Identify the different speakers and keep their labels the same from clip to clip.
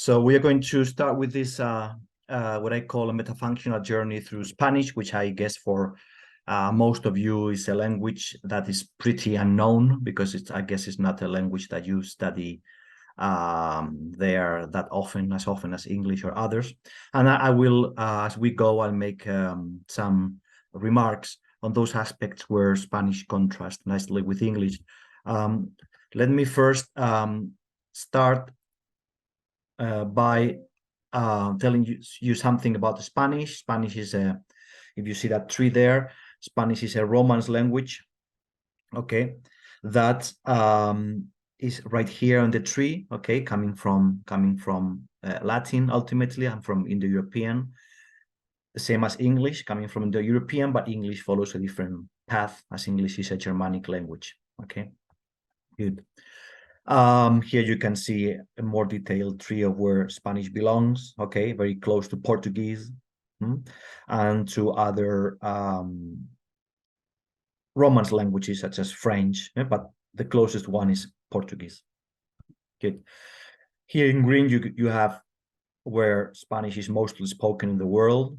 Speaker 1: So we are going to start with this, what I call a metafunctional journey through Spanish, which I guess for most of you is a language that is pretty unknown because I guess it's not a language that you study there that often as English or others. And I will, as we go, I'll make some remarks on those aspects where Spanish contrasts nicely with English. Let me first start by telling you something about Spanish. Spanish is if you see that tree there, Spanish is a Romance language, okay, that is right here on the tree, okay, coming from Latin ultimately, and from Indo-European, the same as English, coming from Indo-European, but English follows a different path, as English is a Germanic language, okay, good. Here you can see a more detailed tree of where Spanish belongs, okay, very close to Portuguese and to other Romance languages such as French, but the closest one is Portuguese. Good. Here in green, you have where Spanish is mostly spoken in the world,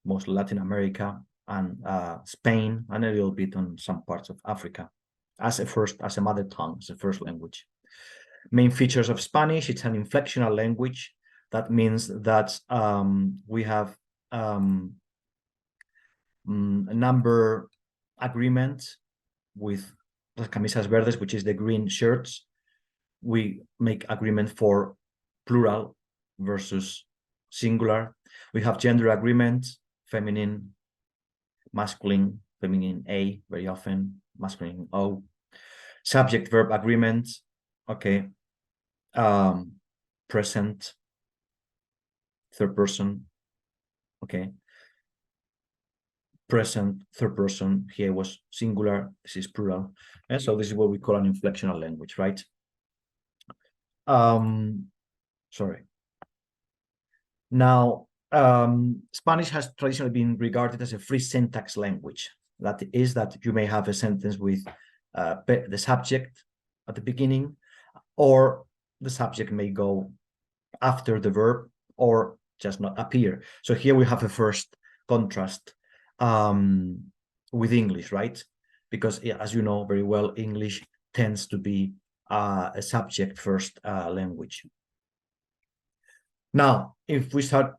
Speaker 1: mostly Latin America and Spain, and a little bit on some parts of Africa, as a mother tongue, as a first language. Main features of Spanish: it's an inflectional language. That means that we have a number agreements with las camisas verdes, which is the green shirts. We make agreement for plural versus singular. We have gender agreements, feminine, masculine, feminine A, very often, masculine O. Subject-verb agreements, okay. Present, third person, okay. Present, third person, here was singular, this is plural. And so this is what we call an inflectional language, right? Sorry. Now, Spanish has traditionally been regarded as a free syntax language. That is that you may have a sentence with the subject at the beginning, or the subject may go after the verb or just not appear. So here we have a first contrast with English, right? Because as you know very well, English tends to be a subject first language. Now, if we start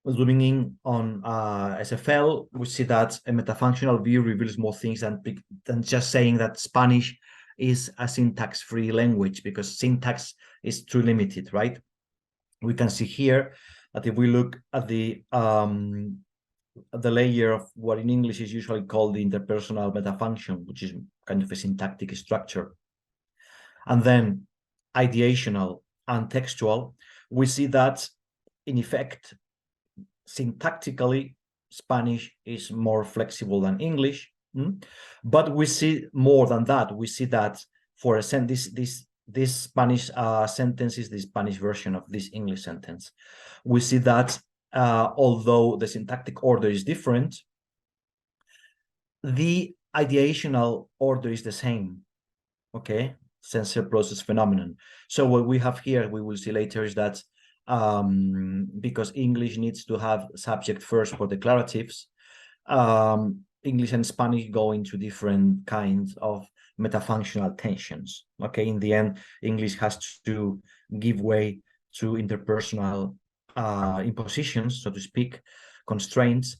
Speaker 1: zooming in on SFL, we see that a metafunctional view reveals more things than just saying that Spanish is a syntax-free language, because syntax is too limited, right? We can see here that if we look at the layer of what in English is usually called the interpersonal metafunction, which is kind of a syntactic structure, and then ideational and textual, we see that in effect, syntactically, Spanish is more flexible than English. But we see more than that. We see that for this Spanish sentence is the Spanish version of this English sentence. We see that although the syntactic order is different, the ideational order is the same, okay? Sensor process phenomenon. So what we have here, we will see later, is that because English needs to have subject first for declaratives, English and Spanish go into different kinds of metafunctional tensions. Okay, in the end, English has to give way to interpersonal impositions, so to speak, constraints,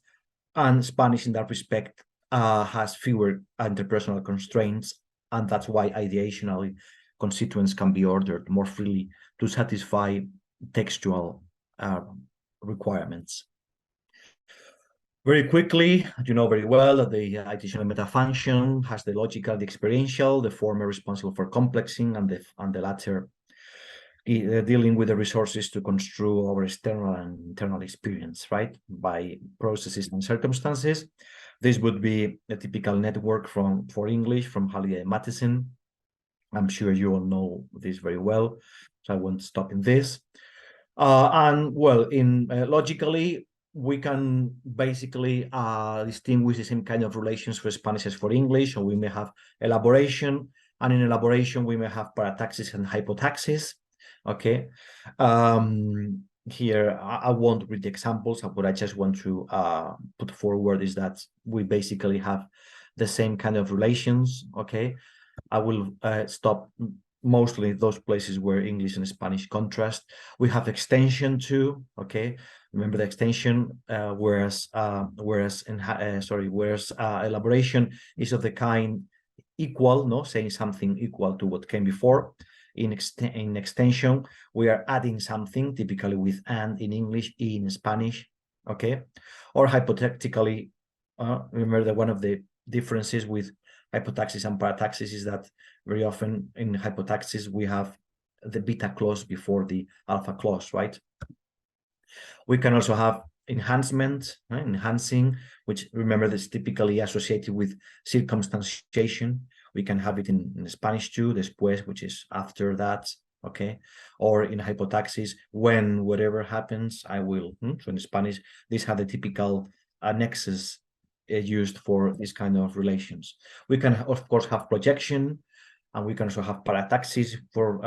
Speaker 1: and Spanish in that respect has fewer interpersonal constraints, and that's why ideationally constituents can be ordered more freely to satisfy textual requirements. Very quickly, you know very well that the additional metafunction has the logical, the experiential, the former responsible for complexing, and the latter dealing with the resources to construe our external and internal experience, right, by processes and circumstances. This would be a typical network for English from Halliday and Matheson. I'm sure you all know this very well, so I won't stop in this. And well, in logically, we can basically distinguish the same kind of relations for Spanish as for English. So we may have elaboration, and in elaboration, we may have parataxis and hypotaxis. Okay. Here, I won't read the examples. What I just want to put forward is that we basically have the same kind of relations. Okay. I will stop mostly those places where English and Spanish contrast. We have extension too. Okay. Remember the extension, whereas elaboration is of the kind equal, no, saying something equal to what came before. In extension, we are adding something, typically with and in English, in Spanish, okay? Or hypothetically, remember that one of the differences with hypotaxis and parataxis is that very often in hypotaxis, we have the beta clause before the alpha clause, right? We can also have enhancement, right? Enhancing, which remember that's typically associated with circumstantiation. We can have it in Spanish too, después, which is after that, okay? Or in hypotaxis, when whatever happens, I will. So in Spanish, these are the typical annexes used for this kind of relations. We can, of course, have projection, and we can also have parataxis for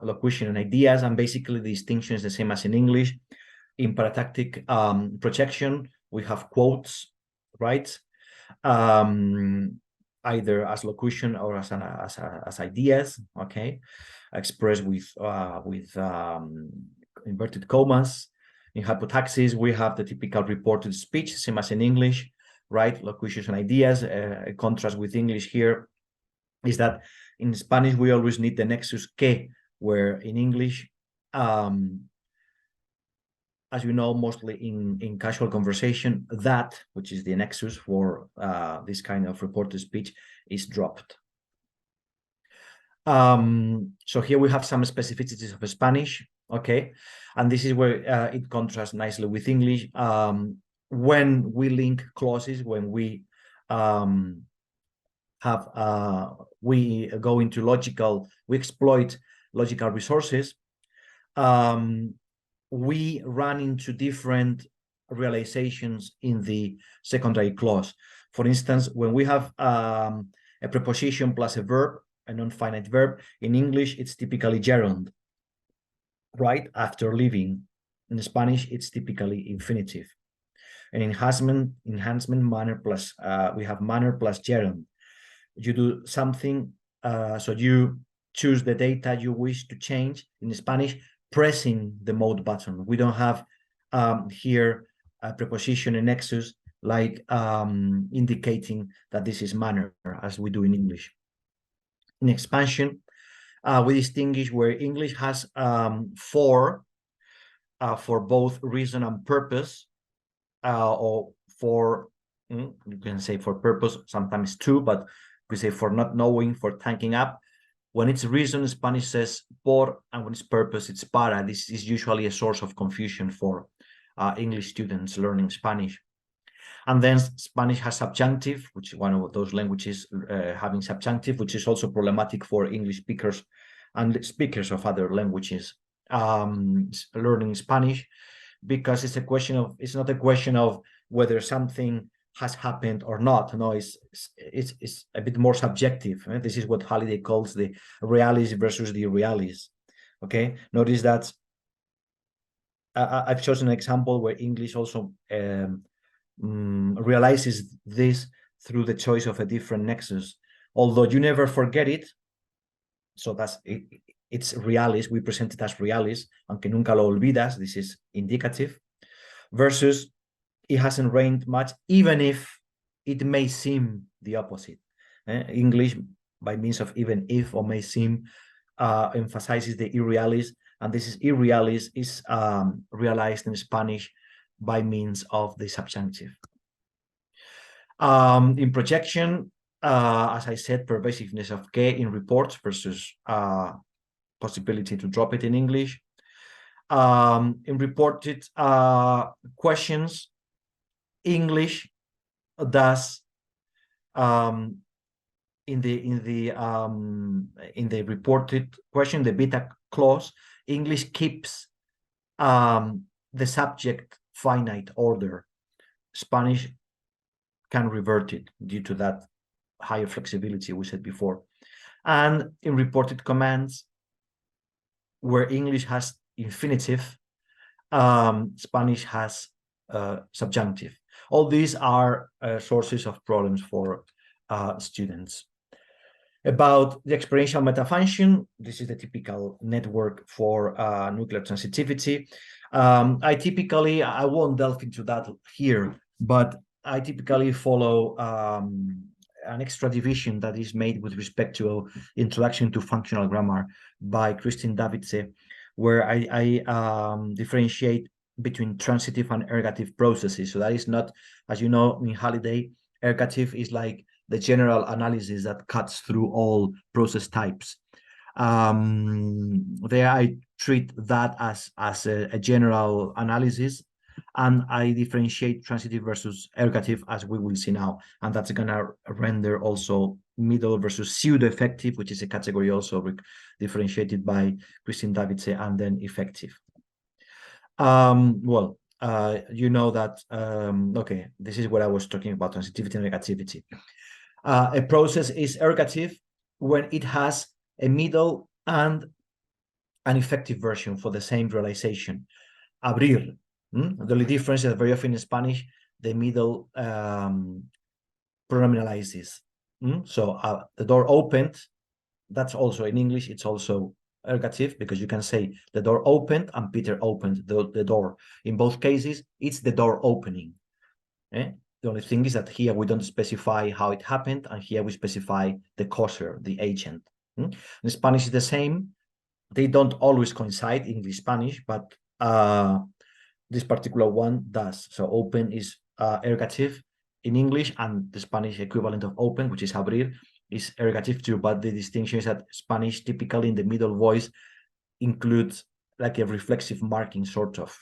Speaker 1: locution and ideas, and basically the distinction is the same as in English. In paratactic projection, we have quotes, right? Either as locution or as ideas, okay, expressed with inverted commas. In hypotaxis, we have the typical reported speech, same as in English, right? Locutions and ideas. A contrast with English here is that in Spanish we always need the nexus que, where in English, as you know, mostly in casual conversation, that, which is the nexus for this kind of reported speech, is dropped. So here we have some specificities of Spanish, okay? And this is where it contrasts nicely with English. When we link clauses, when we we go into we exploit logical resources, we run into different realizations in the secondary clause. For instance, when we have a preposition plus a verb, a non-finite verb, in English, it's typically gerund, right? After leaving. In Spanish, it's typically infinitive. And enhancement manner plus, we have manner plus gerund. You do something, so you choose the data you wish to change. In Spanish, pressing the mode button. We don't have here a preposition and nexus like indicating that this is manner, as we do in English. In expansion, we distinguish where English has for both reason and purpose, or for, you can say for purpose, sometimes two, but we say for not knowing, for tanking up. When it's reason, Spanish says por, and when it's purpose, it's para. This is usually a source of confusion for English students learning Spanish. And then Spanish has subjunctive, which is one of those languages having subjunctive, which is also problematic for English speakers and speakers of other languages learning Spanish, because it's not a question of whether something has happened or not. No, it's a bit more subjective. Right? This is what Halliday calls the realis versus the irrealis. Okay, notice that I've chosen an example where English also realizes this through the choice of a different nexus, although you never forget it. So that's it's realis. We present it as realis, aunque nunca lo olvidas. This is indicative. Versus it hasn't rained much, even if it may seem the opposite. English, by means of even if or may seem, emphasizes the irrealis, and this is irrealis is realized in Spanish by means of the subjunctive. In projection, as I said, pervasiveness of que in reports versus possibility to drop it in English. In reported questions, English does in the reported question, the beta clause, English keeps the subject finite order. Spanish can revert it due to that higher flexibility we said before. And in reported commands, where English has infinitive, Spanish has subjunctive. All these are sources of problems for students. About the experiential metafunction, this is the typical network for nuclear transitivity. I won't delve into that here, but I typically follow an extra division that is made with respect to Introduction to Functional Grammar by Christine Davidse, where I differentiate between transitive and ergative processes. So that is not, as you know, in Halliday, ergative is like the general analysis that cuts through all process types. There I treat that as a general analysis, and I differentiate transitive versus ergative, as we will see now, and that's going to render also middle versus pseudo-effective, which is a category also differentiated by Christine Davidse, and then effective. You know that, okay, this is what I was talking about, transitivity and ergativity. A process is ergative when it has a middle and an effective version for the same realization. Abrir. The only difference is that very often in Spanish, the middle pronominalizes. So the door opened, that's also in English, it's also ergative, because you can say the door opened and Peter opened the door. In both cases, it's the door opening. The only thing is that here we don't specify how it happened, and here we specify the causer, the agent. In Spanish, is the same. They don't always coincide, English-Spanish, but this particular one does. So open is ergative in English, and the Spanish equivalent of open, which is abrir, is ergative too. But the distinction is that Spanish, typically in the middle voice, includes like a reflexive marking, sort of.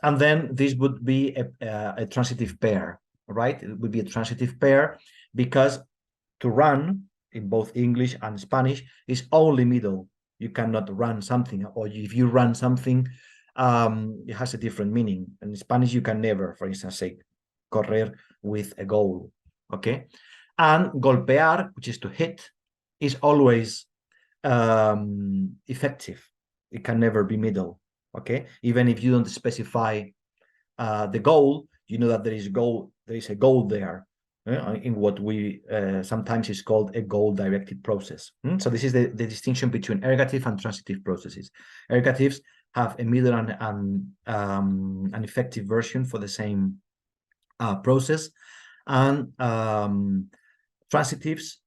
Speaker 1: And then this would be a transitive pair, right? It would be a transitive pair because to run in both English and Spanish is only middle. You cannot run something, or if you run something, it has a different meaning. In Spanish, you can never, for instance, say correr with a goal, okay? And golpear, which is to hit, is always effective. It can never be middle. Okay, even if you don't specify the goal, you know that there is a goal there in what we sometimes is called a goal-directed process. So this is the distinction between ergative and transitive processes. Ergatives have a middle and an effective version for the same process, and transitives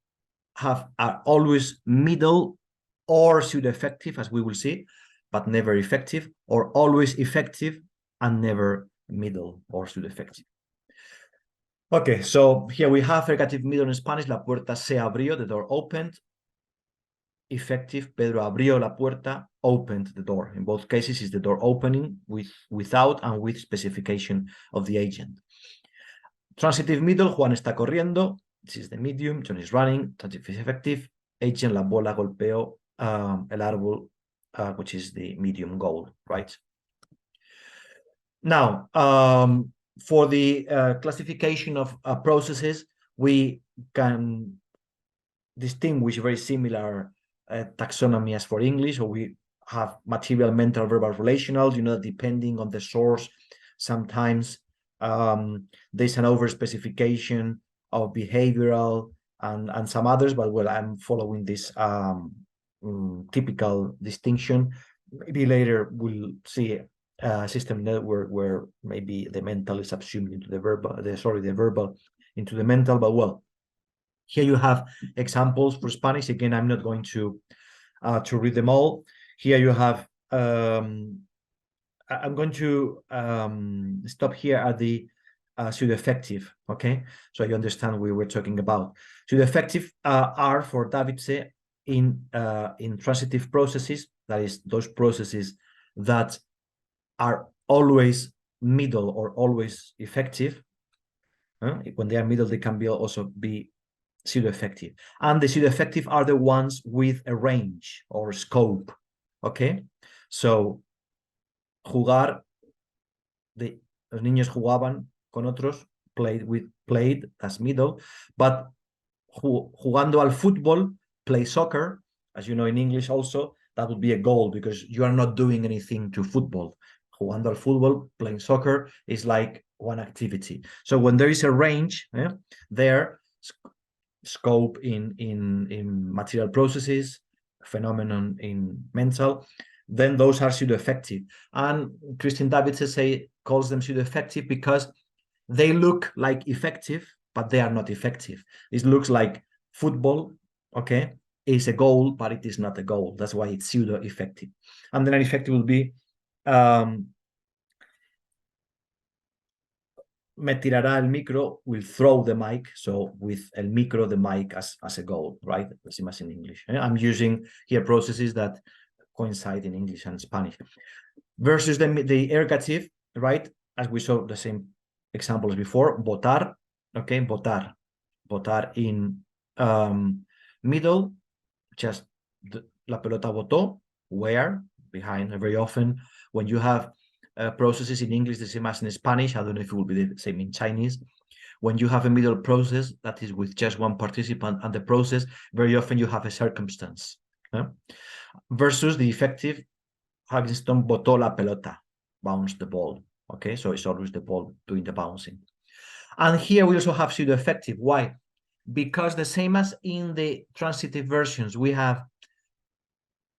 Speaker 1: are always middle or pseudo-effective, as we will see, but never effective, or always effective and never middle or pseudo-effective. Okay, so here we have ergative middle in Spanish, la puerta se abrió, the door opened. Effective, Pedro abrió la puerta, opened the door. In both cases, is the door opening without and with specification of the agent. Transitive middle, Juan está corriendo. This is the medium, John is running. Transitive is effective. Agent, la bola golpeó el árbol, which is the medium goal, right? Now, for the classification of processes, we can distinguish very similar taxonomy as for English. So we have material, mental, verbal, relational, you know, depending on the source. Sometimes there's an overspecification of behavioral and some others, but well, I'm following this typical distinction. Maybe later we'll see a system network where maybe the mental is subsumed into the verbal, the verbal into the mental, but well, here you have examples for Spanish. Again, I'm not going to read them all. Here you have, I'm going to stop here at the pseudo-effective, okay? So you understand what we were talking about. Pseudo-effective are for Davidse in transitive processes, that is, those processes that are always middle or always effective. When they are middle, they can also be pseudo-effective. And the pseudo-effective are the ones with a range or scope, okay? So, jugar, los niños jugaban con otros, played, that's middle, but jugando al fútbol, play soccer, as you know, in English also, that would be a goal because you are not doing anything to football. Jugando al fútbol, playing soccer is like one activity. So when there is a range there, scope in material processes, phenomenon in mental, then those are pseudo-effective. And Christian Davidson calls them pseudo-effective because they look like effective, but they are not effective. It looks like football, okay, is a goal, but it is not a goal. That's why it's pseudo-effective. And then an effective will be me tirará el micro, will throw the mic. So with el micro, the mic as a goal, right? The same as in English. I'm using here processes that coincide in English and Spanish. Versus the ergative, right? As we saw the same examples before, votar, okay, votar. Votar in middle, just la pelota votó, where, behind. Very often when you have processes in English, the same as in Spanish, I don't know if it will be the same in Chinese. When you have a middle process that is with just one participant and the process, very often you have a circumstance. Versus the effective, Hagginstone botó la pelota, bounced the ball. Okay, so it's always the ball doing the bouncing. And here we also have pseudo-effective. Why? Because the same as in the transitive versions, we have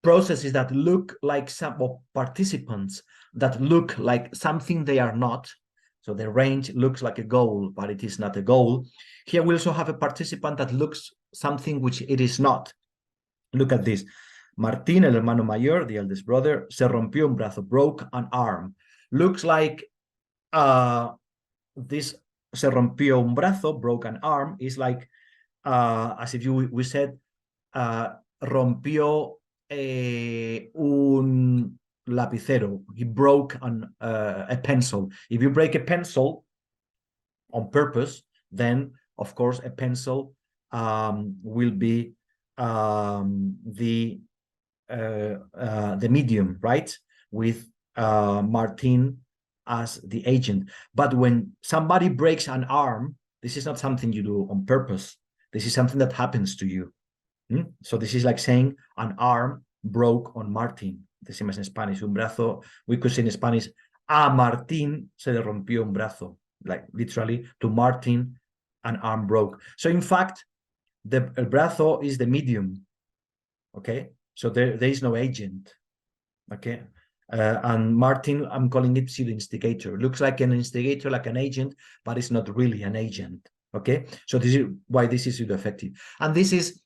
Speaker 1: processes that look like some, or participants that look like something they are not. So the range looks like a goal, but it is not a goal. Here we also have a participant that looks something which it is not. Look at this. Martín, el hermano mayor, the eldest brother, se rompió un brazo, broke an arm. Looks like this se rompió un brazo, broke an arm, is like as if we said rompió un lapicero. He broke a pencil. If you break a pencil on purpose, then of course a pencil will be the medium, right? With Martin as the agent. But when somebody breaks an arm, this is not something you do on purpose. This is something that happens to you. So this is like saying an arm broke on Martin, the same as in Spanish. Un brazo, we could say in Spanish, a Martín se le rompió un brazo. Like literally, to Martin, an arm broke. So in fact, el brazo is the medium. Okay, so there is no agent. Okay, and Martin, I'm calling it pseudo-instigator. Looks like an instigator, like an agent, but it's not really an agent. Okay, so this is why this is pseudo-effective. And this is,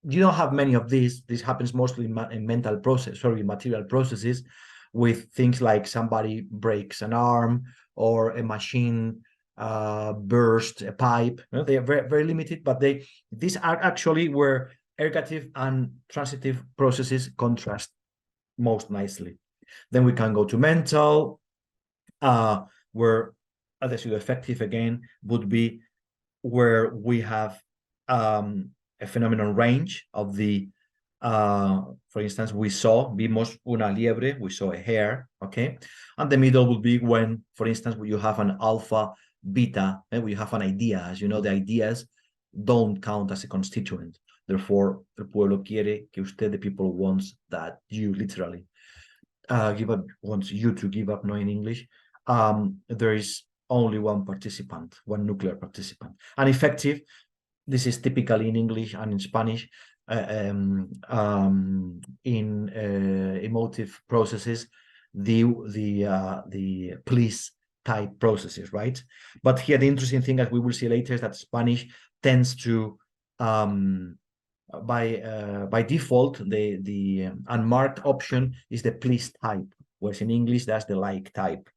Speaker 1: you don't have many of these. This happens mostly in mental process, sorry, material processes, with things like somebody breaks an arm or a machine burst a pipe. You know, they are very, very limited, but these are actually where ergative and transitive processes contrast most nicely. Then we can go to mental, where the pseudo-effective again would be where we have a phenomenon range of the, for instance, vimos una liebre, we saw a hare, okay? And the middle would be when, for instance, you have an alpha, beta, and we have an idea. As you know, the ideas don't count as a constituent. Therefore, el pueblo quiere que usted, the people wants that you literally wants you to give up, no, in English. There is only one participant, one nuclear participant. And effective, this is typically in English and in Spanish, in emotive processes, the please type processes, right? But here the interesting thing, as we will see later, is that Spanish tends to by default, the unmarked option is the please type, whereas in English that's the like type.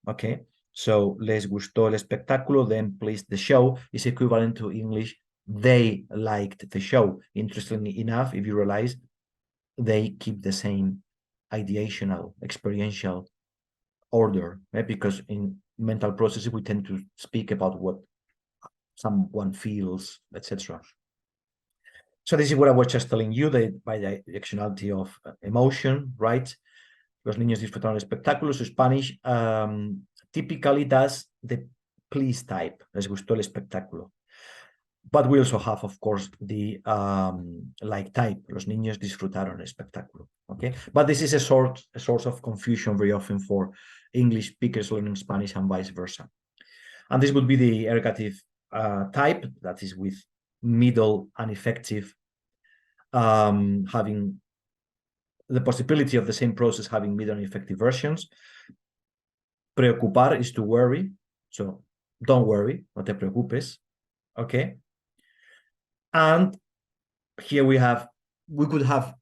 Speaker 1: Okay, so les gustó el espectáculo, then pleased the show is equivalent to English they liked the show. Interestingly enough, if you realize, they keep the same ideational, experiential order, right? Because in mental processes we tend to speak about what someone feels, etc. So this is what I was just telling you, that by the directionality of emotion, right? Los niños disfrutaron el espectáculo. So Spanish typically does the please type. Les gustó el espectáculo. But we also have, of course, the like type. Los niños disfrutaron el espectáculo. Okay, but this is a source of confusion very often for English speakers learning Spanish and vice versa. And this would be the ergative type, that is with middle and effective, having the possibility of the same process having middle and effective versions. Preocupar is to worry, so don't worry, no te preocupes. Okay. And here we could have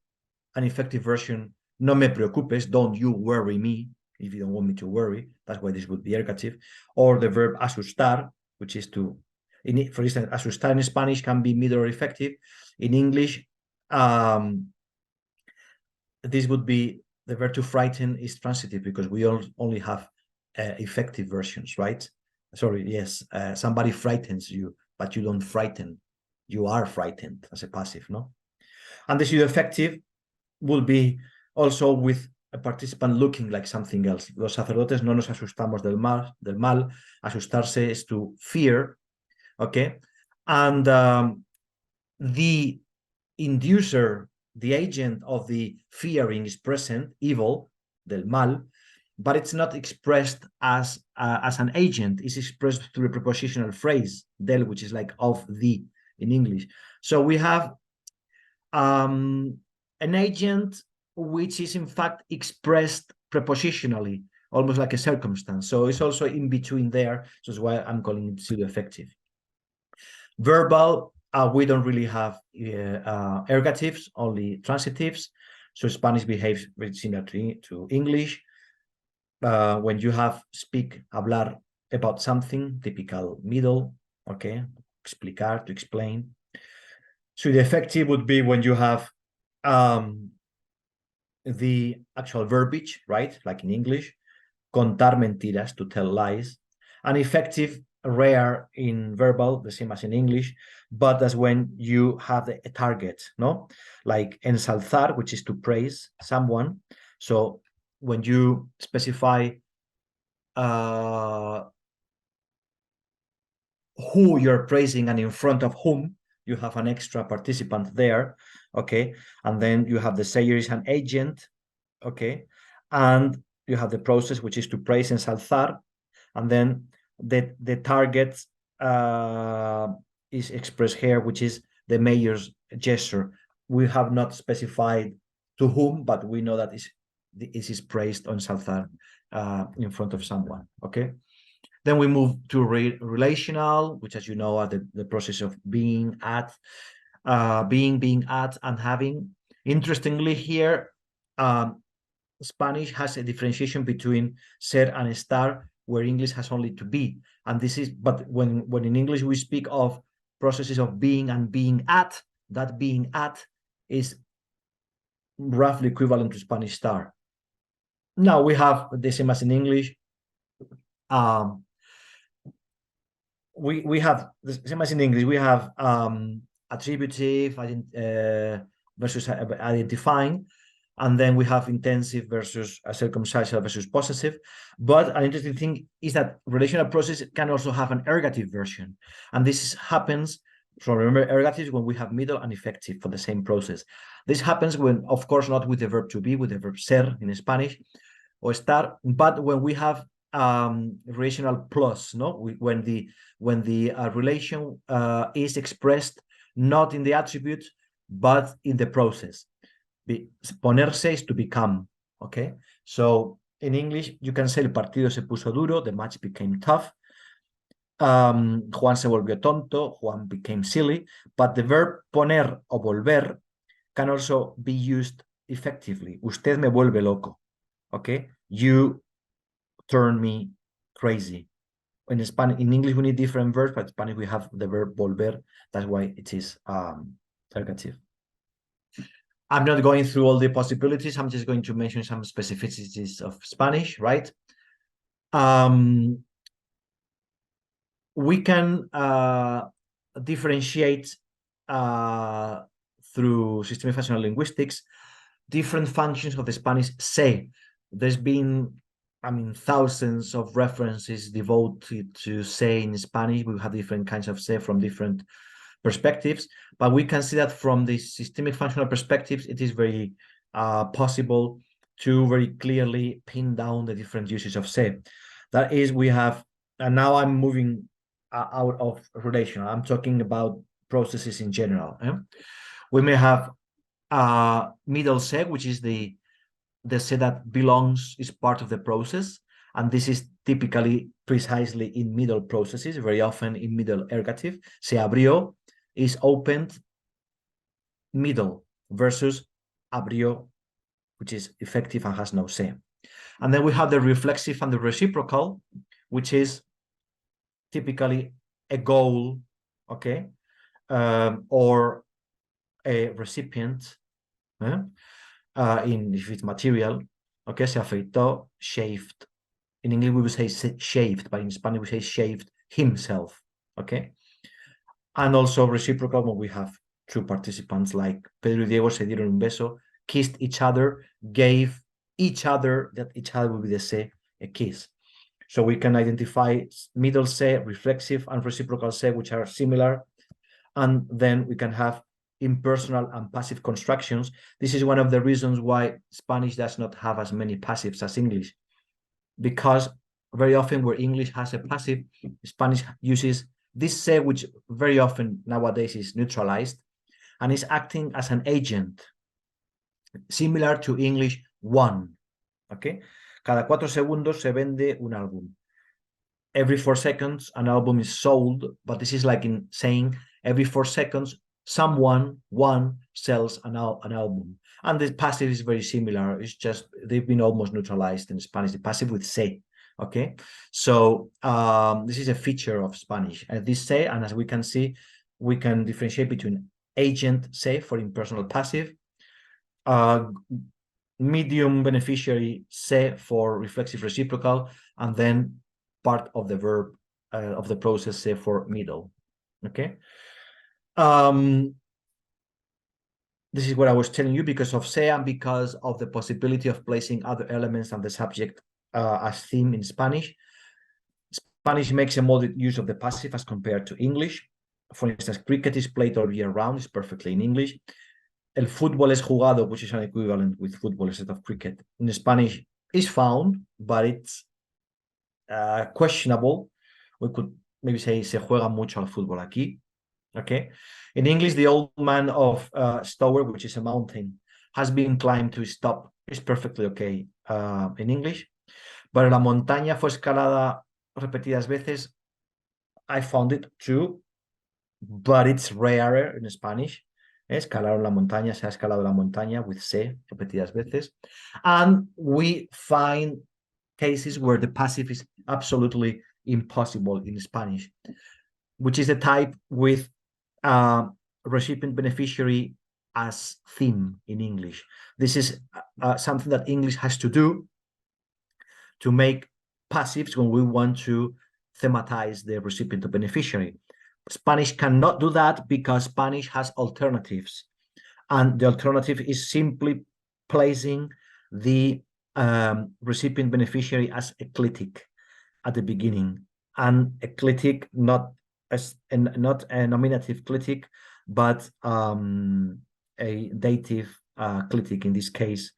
Speaker 1: an effective version, no me preocupes, don't you worry me, if you don't want me to worry. That's why this would be ergative. Or the verb asustar, which is to, for instance, asustar in Spanish can be middle or effective. In English, this would be the verb to frighten is transitive because we only have effective versions, right? Sorry, yes, somebody frightens you, but you don't frighten. You are frightened as a passive, no? And the pseudo-effective will be also with a participant looking like something else. Los sacerdotes no nos asustamos del mal. Asustarse is to fear, okay? And the inducer, the agent of the fearing is present, evil, del mal, but it's not expressed as an agent. It's expressed through a prepositional phrase, del, which is like of the in English. So we have an agent which is in fact expressed prepositionally, almost like a circumstance. So it's also in between there. So that's why I'm calling it pseudo-effective. Verbal, we don't really have ergatives, only transitives. So Spanish behaves very similar to English. When you have speak, hablar about something, typical middle, okay, explicar, to explain. So the effective would be when you have the actual verbiage, right? Like in English, contar mentiras, to tell lies. And effective, rare in verbal, the same as in English, but that's when you have a target, no? Like ensalzar, which is to praise someone. So when you specify who you're praising and in front of whom, you have an extra participant there, okay? And then you have the sayer is an agent, okay? And you have the process, which is to praise, ensalzar, and then the target is expressed here, which is the mayor's gesture. We have not specified to whom, but we know that it is praised on ensalzar in front of someone, okay? Then we move to relational, which, as you know, are the process of being at, being at, and having. Interestingly, here, Spanish has a differentiation between ser and estar, where English has only to be. And this is, but when in English we speak of processes of being and being at, that being at is roughly equivalent to Spanish star. Now we have the same as in English. We have the same as in English. We have attributive versus identifying, and then we have intensive versus circumstantial versus possessive. But an interesting thing is that relational process can also have an ergative version, and this happens. So remember, ergative is when we have middle and effective for the same process. This happens when, of course, not with the verb to be, with the verb ser in Spanish or estar, but when we have relational plus, no, when the relation is expressed not in the attribute but in the process. Ponerse is to become, okay? So in English you can say el partido se puso duro, the match became tough. Juan se volvió tonto, Juan became silly. But the verb poner o volver can also be used effectively. Usted me vuelve loco, okay? You turn me crazy. In Spanish, in English, we need different verbs, but in Spanish, we have the verb volver. That's why it is ergative. I'm not going through all the possibilities. I'm just going to mention some specificities of Spanish, right? We can differentiate through systemic functional linguistics different functions of the Spanish se. There's been, I mean, thousands of references devoted to se in Spanish. We have different kinds of se from different perspectives, but we can see that from the systemic functional perspectives, it is very possible to very clearly pin down the different uses of se. That is, we have, and now I'm moving out of relational. I'm talking about processes in general. We may have middle se, which is the se that belongs, is part of the process, and this is typically precisely in middle processes, very often in middle ergative. Se abrió is opened middle versus abrió, which is effective and has no se. And then we have the reflexive and the reciprocal, which is typically a goal, okay, or a recipient, if it's material, okay, se afeitó, shaved. In English, we would say shaved, but in Spanish, we say shaved himself, okay? And also reciprocal when we have two participants like Pedro y Diego se dieron un beso, kissed each other, gave each other, that each other will be the se, a kiss. So we can identify middle se, reflexive, and reciprocal se, which are similar. And then we can have impersonal and passive constructions. This is one of the reasons why Spanish does not have as many passives as English, because very often where English has a passive, Spanish uses this se, which very often nowadays is neutralized and is acting as an agent, similar to English one, okay? Cada 4 segundos se vende un álbum. Every 4 seconds, an album is sold, but this is like in saying every 4 seconds, one sells an album. And the passive is very similar. It's just they've been almost neutralized in Spanish, the passive with se, okay? So this is a feature of Spanish. This se, and as we can see, we can differentiate between agent se for impersonal passive, medium beneficiary se for reflexive reciprocal, and then part of the verb of the process se for middle, okay? This is what I was telling you, because of se and because of the possibility of placing other elements than the subject as theme in Spanish. Spanish makes a molded use of the passive as compared to English. For instance, cricket is played all year round, is perfectly in English. El fútbol es jugado, which is an equivalent with football instead of cricket, in Spanish is found, but it's questionable. We could maybe say se juega mucho al fútbol aquí. Okay. In English, the old man of Stower, which is a mountain, has been climbed to stop. It's perfectly okay in English. But la montaña fue escalada repetidas veces. I found it true, but it's rarer in Spanish. Escalaron la montaña, se ha escalado la montaña with se repetidas veces. And we find cases where the passive is absolutely impossible in Spanish, which is the type with recipient beneficiary as theme in English. This is something that English has to do to make passives when we want to thematize the recipient or beneficiary. Spanish cannot do that because Spanish has alternatives, and the alternative is simply placing the recipient beneficiary as eclectic at the beginning, and eclectic not a nominative clitic, but a dative clitic in this case,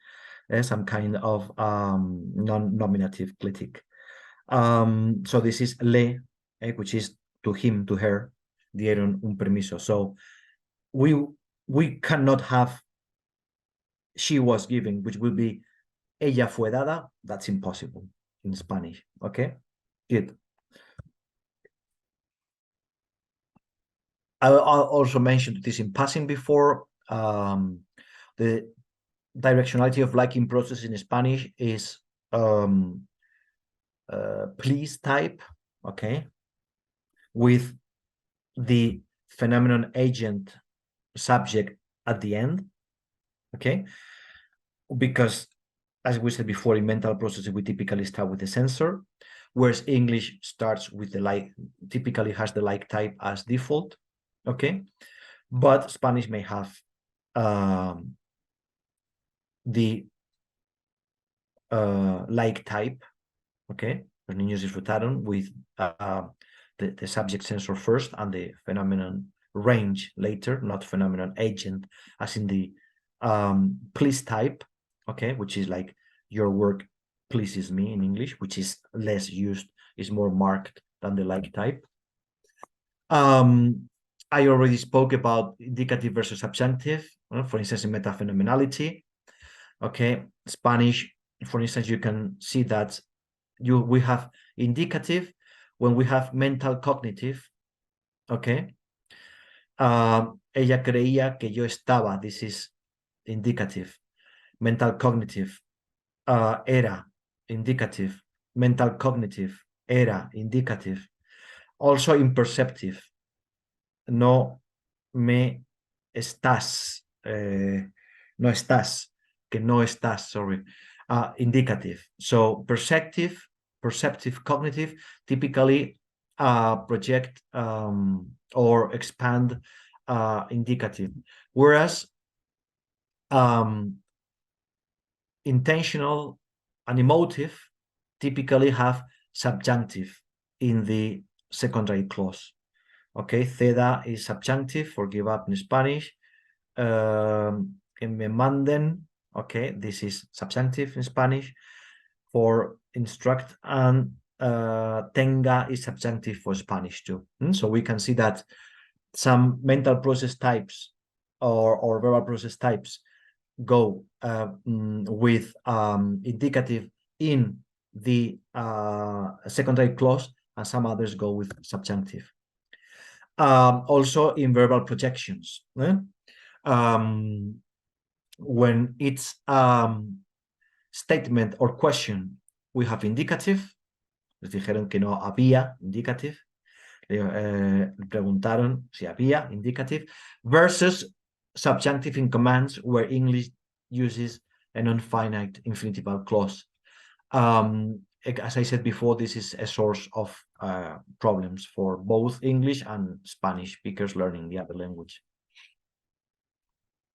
Speaker 1: some kind of non-nominative clitic. So this is le, which is to him, to her, dieron un permiso. So we cannot have she was given, which will be ella fue dada. That's impossible in Spanish. Okay, good. I also mentioned this in passing before. The directionality of liking process in Spanish is please type, okay, with the phenomenon agent subject at the end, okay, because as we said before, in mental processes we typically start with the sensor, whereas English starts with the like, typically has the like type as default, okay, but Spanish may have the like type, okay, los niños disfrutaron with the subject sensor first and the phenomenon range later, not phenomenon, agent, as in the please type, okay, which is like your work pleases me in English, which is less used, is more marked than the like type. I already spoke about indicative versus subjunctive, for instance, in metaphenomenality. Okay, Spanish, for instance, you can see that we have indicative when we have mental cognitive. Okay. Ella creía que yo estaba. This is indicative. Mental cognitive. Era. Indicative. Mental cognitive. Era. Indicative. Also imperceptive. No me estás. No estás. Que no estás, sorry. Indicative. So perceptive, cognitive, typically project or expand indicative, whereas intentional and emotive typically have subjunctive in the secondary clause. Okay, ceda is subjunctive for give up in Spanish. Que me manden, okay, this is subjunctive in Spanish for instruct, and tenga is subjunctive for Spanish too. So we can see that some mental process types or verbal process types go with indicative in the secondary clause, and some others go with subjunctive. Also in verbal projections, when it's statement or question, we have indicative. Les dijeron que no había indicative. Preguntaron si había indicative, versus subjunctive in commands, where English uses a non-finite infinitival clause. As I said before, this is a source of problems for both English and Spanish speakers learning the other language.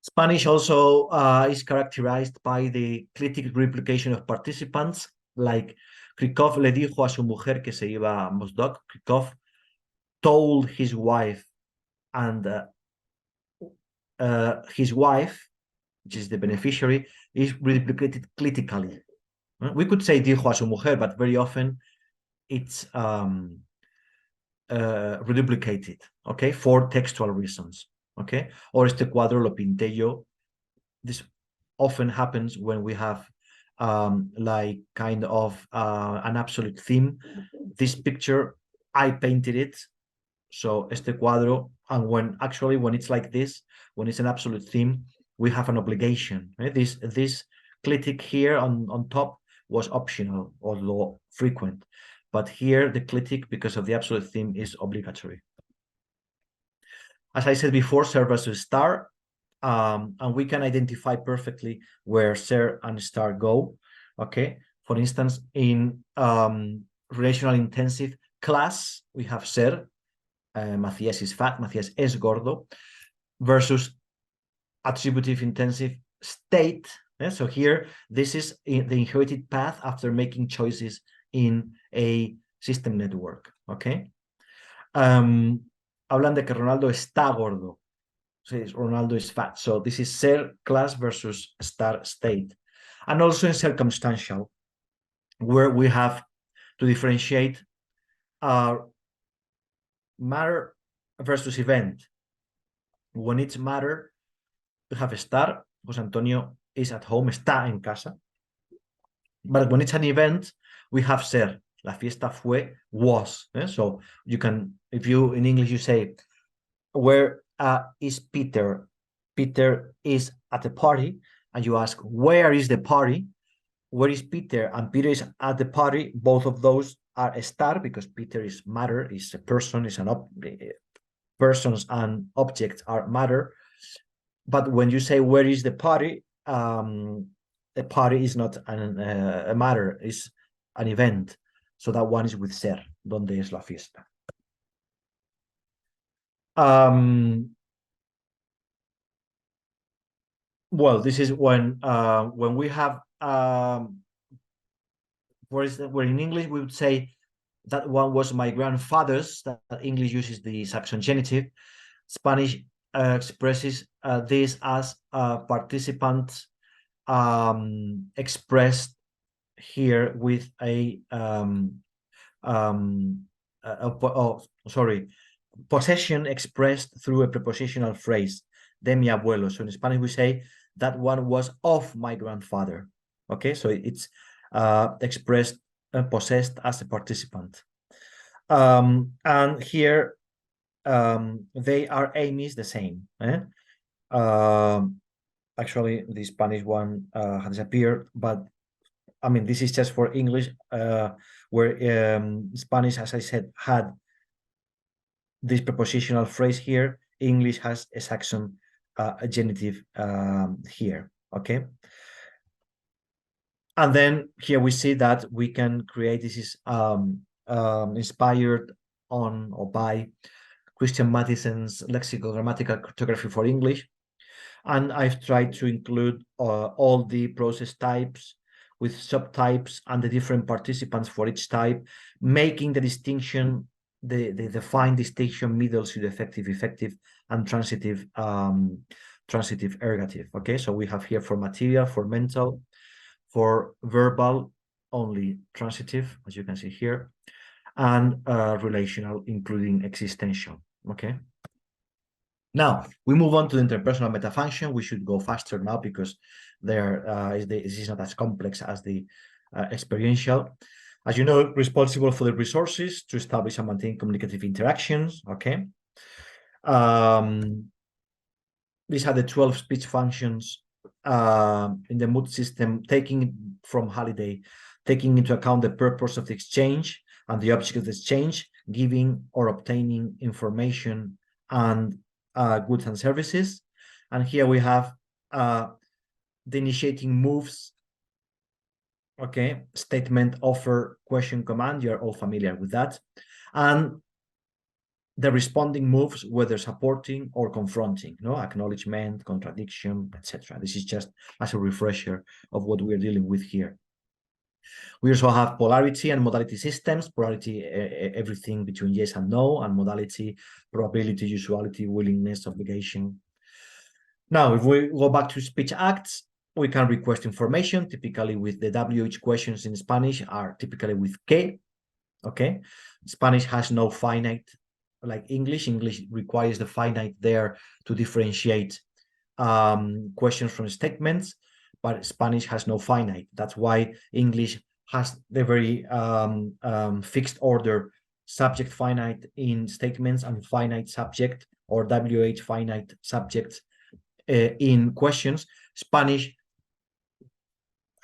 Speaker 1: Spanish also is characterized by the clitic replication of participants, like Krykov le dijo a su mujer que se iba a Mozdok. Krykov told his wife, and his wife, which is the beneficiary, is replicated clitically. We could say dijo a su mujer, but very often it's reduplicated, okay, for textual reasons, okay? Or este cuadro lo pinté yo. This often happens when we have like kind of an absolute theme. This picture, I painted it, so este cuadro, and when it's like this, when it's an absolute theme, we have an obligation. Right? This clitic here on top was optional, although frequent. But here, the clitic, because of the absolute theme, is obligatory. As I said before, ser versus star, and we can identify perfectly where ser and star go. Okay, for instance, in relational intensive class, we have ser, Matías is fat, Matías es gordo, versus attributive intensive state. So here, this is the inherited path after making choices in a system network, okay? Hablan de que Ronaldo está gordo. Ronaldo is fat. So this is ser class versus star state. And also in circumstantial, where we have to differentiate matter versus event. When it's matter, we have estar. José Antonio is at home, está en casa. But when it's an event, we have ser. La fiesta fue, was. So you can, if you, in English, you say, where is Peter? Peter is at the party. And you ask, where is the party? Where is Peter? And Peter is at the party. Both of those are estar, because Peter is matter, is a person, is an persons and objects are matter. But when you say, where is the party? The party is not a matter, is an event. So that one is with ser, donde es la fiesta. Well, this is when we have, where in English we would say that one was my grandfather's, that English uses the Saxon genitive. Spanish expresses this as participant expressed here with a possession expressed through a prepositional phrase, de mi abuelo. So in Spanish we say that one was of my grandfather. Okay, so it's expressed possessed as a participant. And here they are aim is the same. Actually, the Spanish one has disappeared, but I mean, this is just for English, where Spanish, as I said, had this prepositional phrase here. English has a Saxon genitive here, okay? And then here we see that we can create, this is inspired on or by Christian Matheson's lexicogrammatical cartography for English. And I've tried to include all the process types with subtypes and the different participants for each type, making the distinction, the fine distinction middle pseudo-effective, effective, and transitive ergative. Okay, so we have here for material, for mental, for verbal, only transitive, as you can see here, and relational, including existential. Okay. Now we move on to the interpersonal metafunction. We should go faster now because this is not as complex as the experiential. As you know, responsible for the resources to establish and maintain communicative interactions. Okay. These are the 12 speech functions in the mood system, taking from Halliday, taking into account the purpose of the exchange and the object of the exchange, giving or obtaining information and goods and services. And here we have the initiating moves. Okay, statement, offer, question, command. You're all familiar with that. And the responding moves, whether supporting or confronting, acknowledgement, contradiction, etc. This is just as a refresher of what we're dealing with here. We also have polarity and modality systems. Polarity, everything between yes and no, and modality, probability, usuality, willingness, obligation. Now, if we go back to speech acts, we can request information, typically with the WH questions in Spanish are typically with que, okay? Spanish has no finite, like English. English requires the finite there to differentiate questions from statements, but Spanish has no finite. That's why English has the very fixed order, subject finite in statements and finite subject, or WH finite subject in questions. Spanish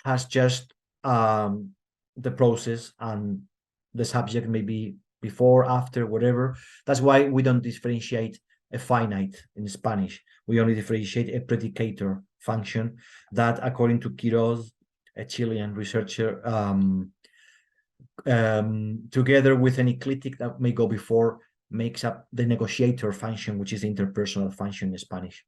Speaker 1: has just the process, and the subject may be before, after, whatever. That's why we don't differentiate a finite in Spanish. We only differentiate a predicator function that, according to Quiroz, a Chilean researcher, together with an eclectic that may go before, makes up the negotiator function, which is the interpersonal function in Spanish.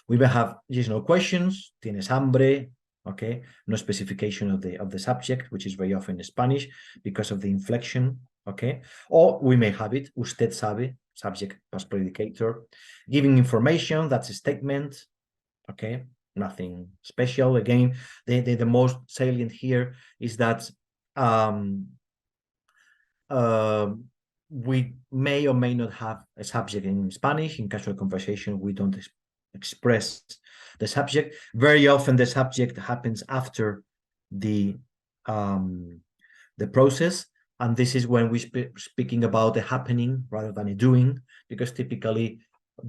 Speaker 1: We will have yes, no questions, tienes hambre, okay, no specification of the subject, which is very often in Spanish because of the inflection, okay, or we may have it, usted sabe, subject plus predicator, giving information, that's a statement, okay, nothing special. Again, the most salient here is that we may or may not have a subject in Spanish. In casual conversation, we don't express the subject. Very often the subject happens after the process, and this is when we're speaking about a happening rather than a doing, because typically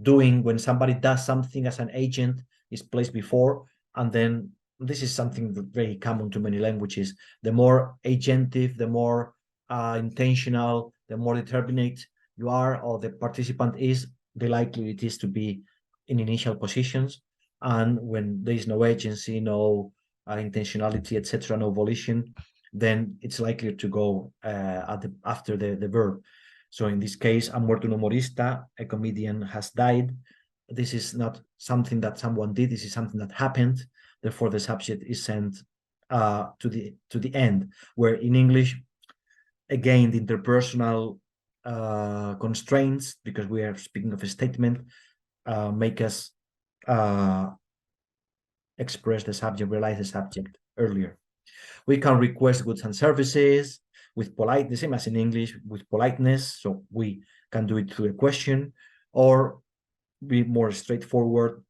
Speaker 1: doing, when somebody does something as an agent, is placed before, and then this is something very common to many languages. The more agentive, the more intentional, the more determinate you are, or the participant is, the likely it is to be in initial positions. And when there is no agency, no intentionality, etc., no volition, then it's likely to go after the verb. So in this case, ha muerto un humorista, a comedian has died. This is not something that someone did, this is something that happened. Therefore, the subject is sent to the end, where in English, again, the interpersonal constraints, because we are speaking of a statement, make us express the subject, realize the subject earlier. We can request goods and services with polite, the same as in English, with politeness. So we can do it through a question, or be more straightforward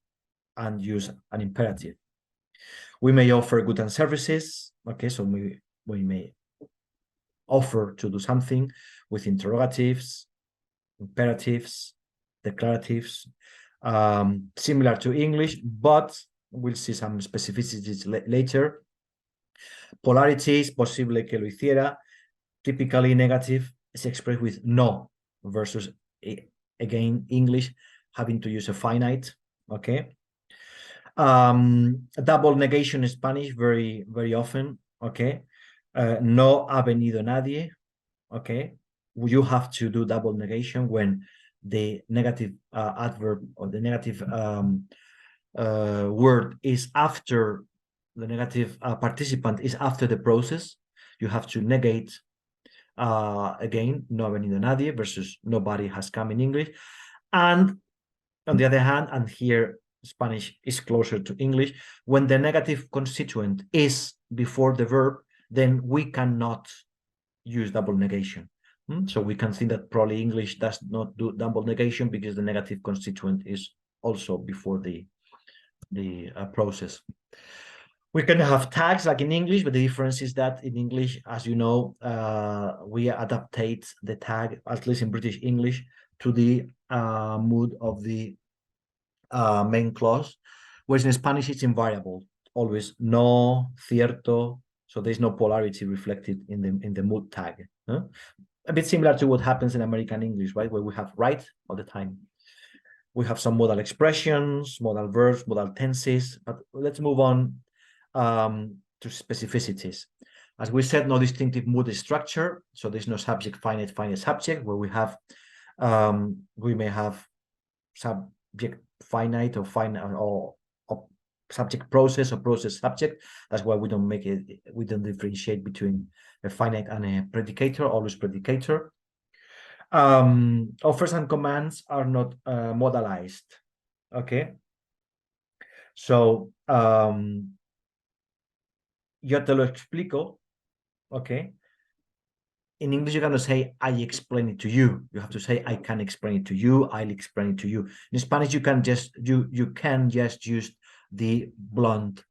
Speaker 1: and use an imperative. We may offer goods and services. Okay, so we may offer to do something with interrogatives, imperatives, declaratives, similar to English, but we'll see some specificities later. Polarities, posible que lo hiciera, typically negative, is expressed with no, versus, again, English having to use a finite, okay? Double negation in Spanish, very, very often, okay? No ha venido nadie, okay? You have to do double negation when the negative adverb or the negative word is after the negative participant is after the process. You have to negate again, no ha venido nadie versus nobody has come in English. And on the other hand, and here Spanish is closer to English, when the negative constituent is before the verb, then we cannot use double negation. So we can think that probably English does not do double negation because the negative constituent is also before the process. We can have tags like in English, but the difference is that in English, as you know, we adaptate the tag, at least in British English, to the mood of the main clause, whereas in Spanish it's invariable, always no, cierto, so there's no polarity reflected in the mood tag. A bit similar to what happens in American English, right, where we have right all the time. We have some modal expressions, modal verbs, modal tenses, but let's move on to specificities. As we said, no distinctive mood structure, so there's no subject, finite, finite subject, where we have we may have subject finite or finite or subject process or process subject. That's why we don't make it, we don't differentiate between a finite and a predicator, always predicator. Offers and commands are not modalized. Okay, so yo te lo explico. Okay, in English you're going to say I explain it to you. You have to say I can explain it to you, I'll explain it to you. In Spanish you can just use the blunt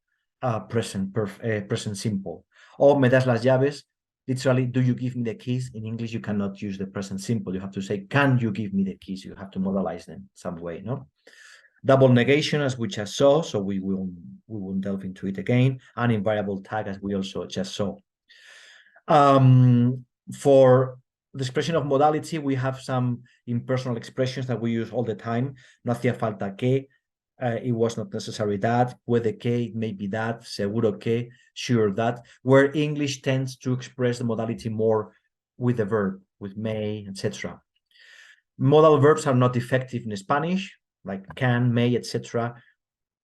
Speaker 1: present simple. Or me das las llaves, literally, do you give me the keys? In English you cannot use the present simple. You have to say can you give me the keys? You have to modalize them some way, no? Double negation, as we just saw, so we won't delve into it again. And invariable tag, as we also just saw. For the expression of modality, we have some impersonal expressions that we use all the time. No hacía falta que, it was not necessary that, puede que, it may be that, seguro que, sure that, where English tends to express the modality more with the verb, with may, etc. Modal verbs are not effective in Spanish, like can, may, etc.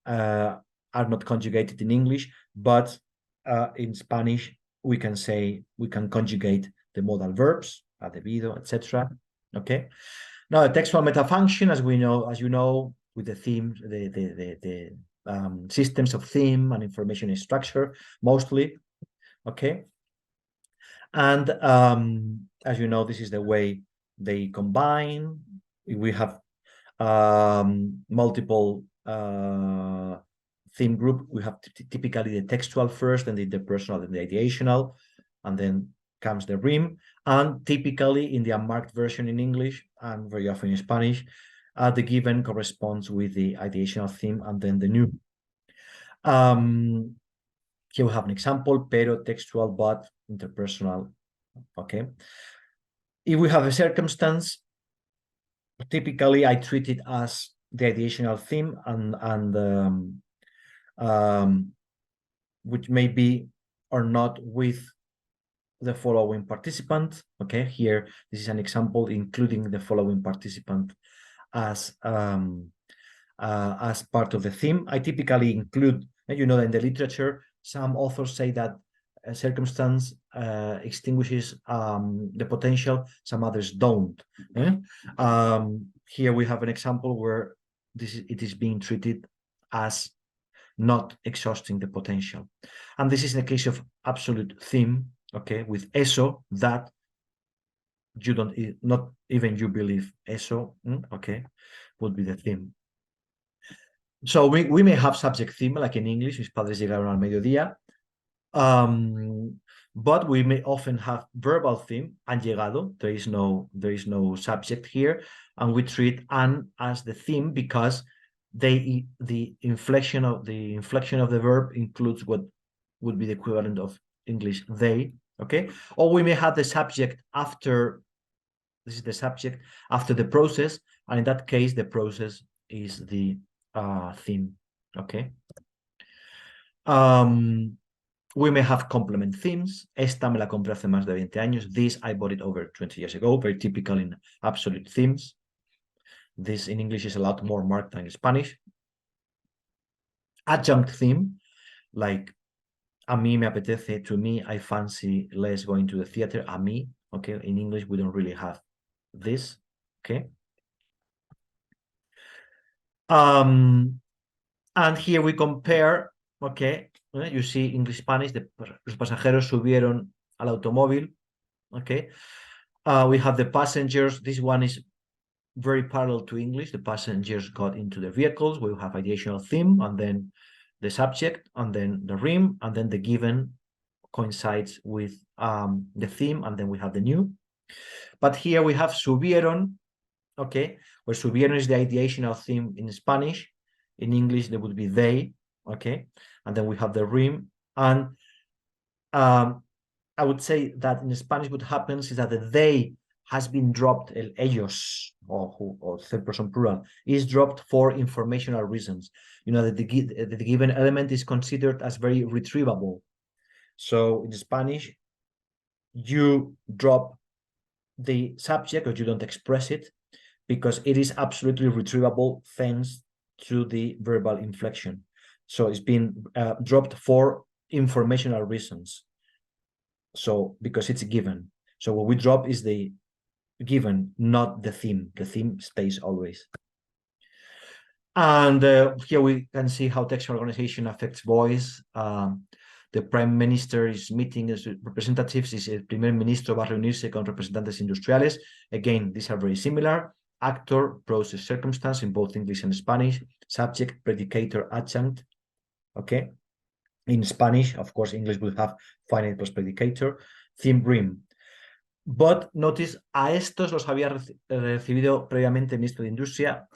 Speaker 1: Are not conjugated in English, but in Spanish, we can conjugate the modal verbs, ha debido, etc. Okay. Now, the textual metafunction, as you know, with the theme, the systems of theme and information structure, mostly. Okay. And as you know, this is the way they combine. We have multiple theme group. We have typically the textual first, and the interpersonal, and the ideational, and then comes the rim. And typically in the unmarked version in English, and very often in Spanish, the given corresponds with the ideational theme and then the new. Here we have an example: pero, textual, but, interpersonal. Okay. If we have a circumstance, typically I treat it as the ideational theme and which may be or not with the following participant. Okay, here this is an example including the following participant as part of the theme. I typically include, you know, in the literature, some authors say that circumstance extinguishes the potential, some others don't. Here we have an example where it is being treated as not exhausting the potential. And this is in the case of absolute theme, okay, with eso, that you don't, not even you believe, eso, okay, would be the theme. So we may have subject theme, like in English, mis padres llegaron al mediodía, but we may often have verbal theme, han llegado, there is no subject here, and we treat an as the theme because the inflection of the verb includes what would be the equivalent of English they, okay? Or we may have the subject after, this is the subject after the process, and in that case the process is the theme, okay? We may have complement themes. Esta me la compré hace más de 20 años. This I bought it over 20 years ago. Very typical in absolute themes. This in English is a lot more marked than in Spanish. Adjunct theme, like a mí me apetece, to me I fancy less going to the theater, a mí, okay? In English we don't really have this, okay? And here we compare, okay? You see English, Spanish, los pasajeros subieron al automóvil, okay? We have the passengers. This one is very parallel to English. The passengers got into the vehicles. We have ideational theme, and then the subject, and then the rime, and then the given coincides with the theme, and then we have the new. But here we have subieron, okay, where subieron is the ideational theme in Spanish. In English, there would be they, okay, and then we have the rime. And I would say that in Spanish, what happens is that the they has been dropped, el ellos, or third person plural, is dropped for informational reasons. You know that the given element is considered as very retrievable. So in Spanish, you drop the subject, or you don't express it, because it is absolutely retrievable thanks to the verbal inflection. So it's been dropped for informational reasons. So because it's given. So what we drop is the given, not the theme. The theme stays always. And here we can see how textual organization affects voice. The Prime Minister is meeting as representatives. El primer ministro va a reunirse con representantes industriales. Again, these are very similar. Actor, process, circumstance in both English and Spanish. Subject, predicator, adjunct. Okay. In Spanish, of course, English will have finite plus predicator. Theme, rime. But notice, a estos los había recibido previamente el ministro de Industria.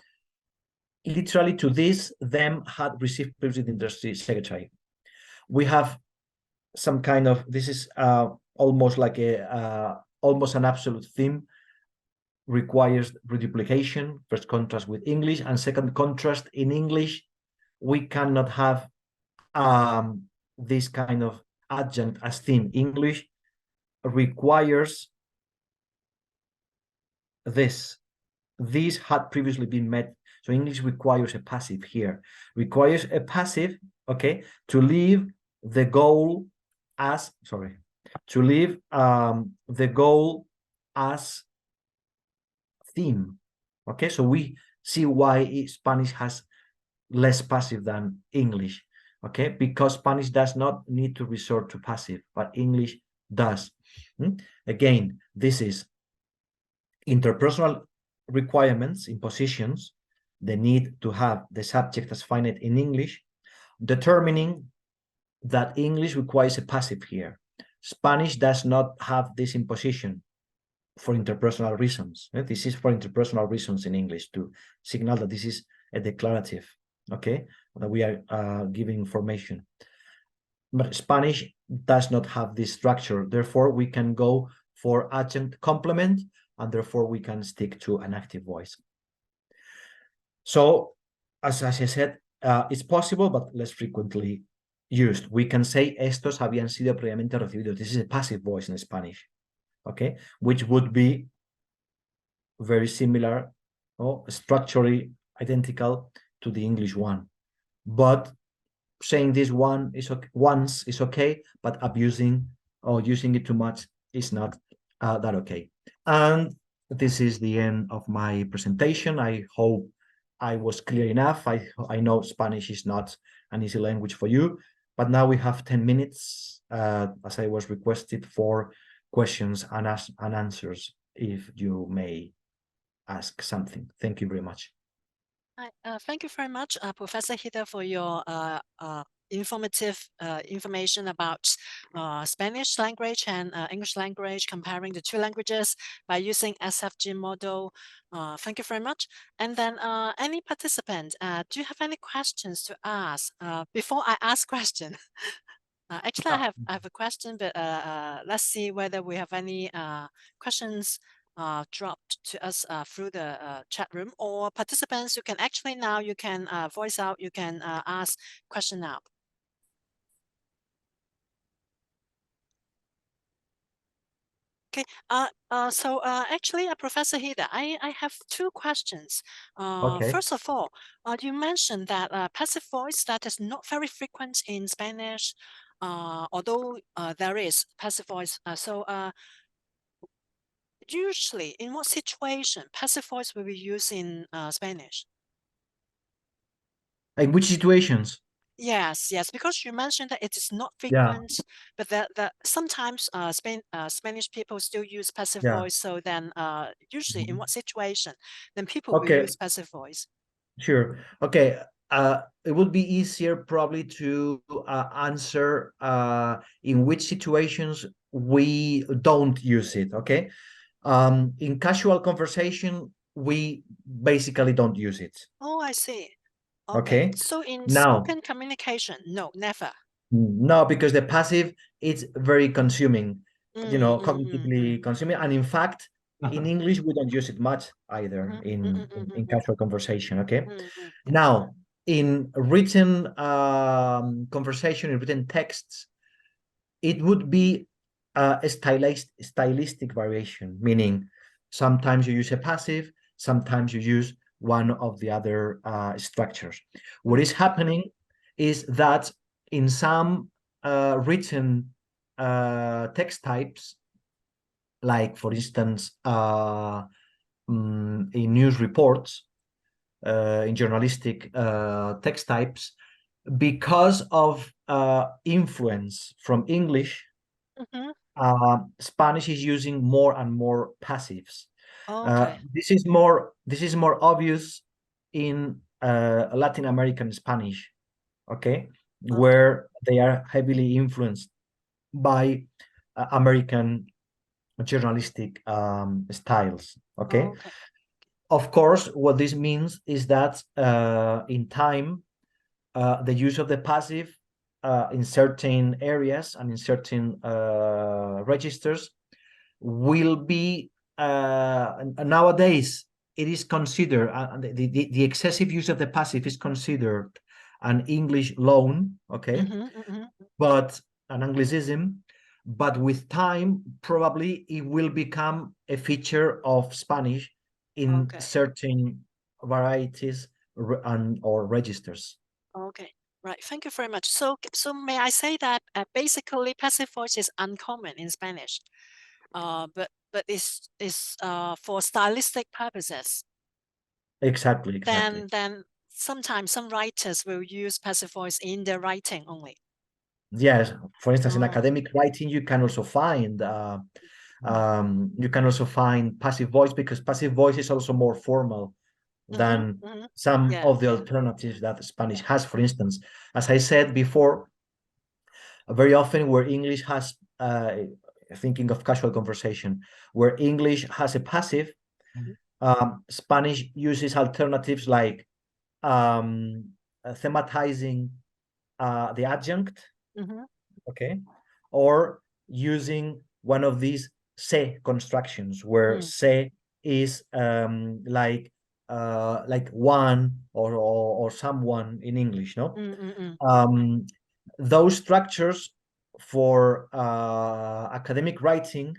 Speaker 1: Literally to this, them had received previously the industry secretary. We have some kind of, this is almost like almost an absolute theme, requires reduplication, first contrast with English, and second contrast in English, we cannot have this kind of adjunct as theme. English requires this. These had previously been met. So English requires a passive here. Requires a passive, okay, to leave the goal as, sorry, to leave the goal as theme. Okay, so we see why Spanish has less passive than English. Okay, because Spanish does not need to resort to passive, but English does. Again, this is interpersonal requirements, impositions, the need to have the subject as finite in English, determining that English requires a passive here. Spanish does not have this imposition for interpersonal reasons. This is for interpersonal reasons in English, to signal that this is a declarative, okay, that we are giving information. But Spanish does not have this structure. Therefore, we can go for adjunct complement, and therefore we can stick to an active voice. So, as I said, it's possible, but less frequently used. We can say estos habían sido previamente recibidos. This is a passive voice in Spanish, okay, which would be very similar or structurally identical to the English one. But saying this one is okay, once is okay, but abusing or using it too much is not that okay. And this is the end of my presentation. I hope I was clear enough. I know Spanish is not an easy language for you, but now we have 10 minutes, as I was requested, for questions and answers, if you may ask something. Thank you very much.
Speaker 2: Thank you very much, Professor Hita, for your informative information about Spanish language and English language, comparing the two languages by using SFG model. Thank you very much. And then any participant, do you have any questions to ask before I ask question? Actually, I have a question, but let's see whether we have any questions dropped to us through the chat room, or participants, you can actually now you can voice out, you can ask question now. Okay. So actually, Professor Hida, I have two questions.
Speaker 1: Okay.
Speaker 2: First of all, you mentioned that passive voice that is not very frequent in Spanish, although there is passive voice. So usually, in what situation passive voice will be used in Spanish?
Speaker 1: In which situations?
Speaker 2: Yes, because you mentioned that it is not
Speaker 1: Yeah,
Speaker 2: frequent, but that sometimes Spanish people still use passive
Speaker 1: yeah.
Speaker 2: voice. So then, usually in
Speaker 1: Mhm.
Speaker 2: what situation then people will
Speaker 1: Okay,
Speaker 2: use passive voice?
Speaker 1: sure. Okay, it would be easier probably to answer in which situations we don't use it, okay? In casual conversation, we basically don't use it,
Speaker 2: Oh, I see. Okay,
Speaker 1: okay?
Speaker 2: so in
Speaker 1: Now,
Speaker 2: spoken communication, no, never.
Speaker 1: no, because the passive is very consuming,
Speaker 2: Mm.
Speaker 1: cognitively consuming. And in fact, in English, we don't use it much either in casual conversation, okay? Now, in written conversation, in written texts, it would be a stylistic variation, meaning sometimes you use a passive, sometimes you use one of the other structures. What is happening is that in some written text types, like for instance, in news reports, in journalistic text types, because of influence from English, Spanish is using more and more passives.
Speaker 2: Okay.
Speaker 1: This is more obvious in Latin American Spanish, okay,
Speaker 2: Okay.
Speaker 1: where they are heavily influenced by American journalistic styles, okay.
Speaker 2: Okay.
Speaker 1: Of course, what this means is that in time, the use of the passive in certain areas and in certain registers will be nowadays it is considered the excessive use of the passive is considered an English loan, okay, but an Anglicism. But with time, probably it will become a feature of Spanish in
Speaker 2: Okay.
Speaker 1: certain varieties and or registers.
Speaker 2: Okay. Right. Thank you very much. So may I say that basically passive voice is uncommon in Spanish, but is for stylistic purposes.
Speaker 1: Exactly, exactly.
Speaker 2: Then sometimes some writers will use passive voice in their writing only.
Speaker 1: Yes, for instance, in
Speaker 2: Oh.
Speaker 1: academic writing, you can also find passive voice, because passive voice is also more formal than some
Speaker 2: Yeah.
Speaker 1: of the alternatives that Spanish has. For instance, as I said before, very often where English has, thinking of casual conversation, where English has a passive, Spanish uses alternatives like thematizing the adjunct, okay, or using one of these se constructions where se is like one or someone in English, no? Those structures for academic writing